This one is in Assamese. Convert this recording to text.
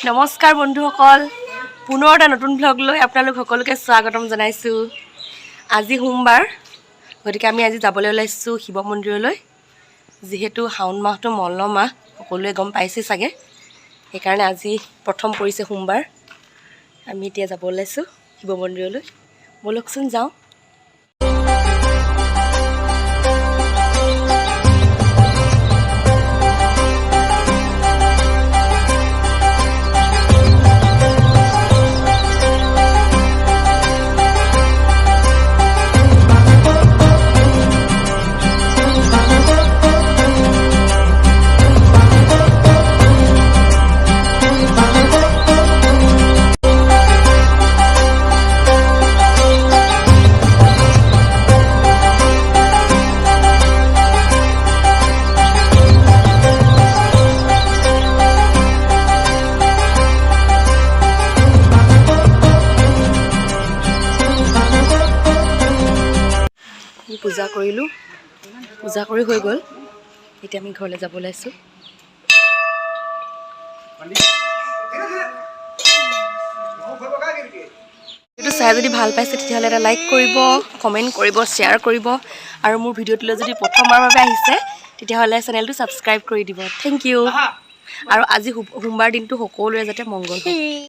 নমস্কাৰ বন্ধুসকল, পুনৰ এটা নতুন ব্লগ লৈ আপোনালোক সকলোকে স্বাগতম জনাইছোঁ। আজি সোমবাৰ, গতিকে আমি আজি যাবলৈ ওলাইছোঁ শিৱ মন্দিৰলৈ। যিহেতু শাওণ মাহটো মল্ল মাহ, সকলোৱে গম পাইছে চাগে, সেইকাৰণে আজি প্ৰথম পৰিছে সোমবাৰ। আমি এতিয়া যাব ওলাইছোঁ শিৱ মন্দিৰলৈ। ব'লকচোন যাওঁ। পূজা কৰিলোঁ, পূজা কৰি হৈ গ'ল। এতিয়া আমি ঘৰলৈ যাব ওলাইছোঁ। এইটো চাই যদি ভাল পাইছে তেতিয়াহ'লে এটা লাইক কৰিব, কমেণ্ট কৰিব, শ্বেয়াৰ কৰিব, আৰু মোৰ ভিডিঅ'টোলৈ যদি প্ৰথমবাৰৰ বাবে আহিছে তেতিয়াহ'লে চেনেলটো ছাবস্ক্ৰাইব কৰি দিব। Thank you. আৰু আজি সোমবাৰ দিনটো সকলোৰে যাতে মংগল হয়।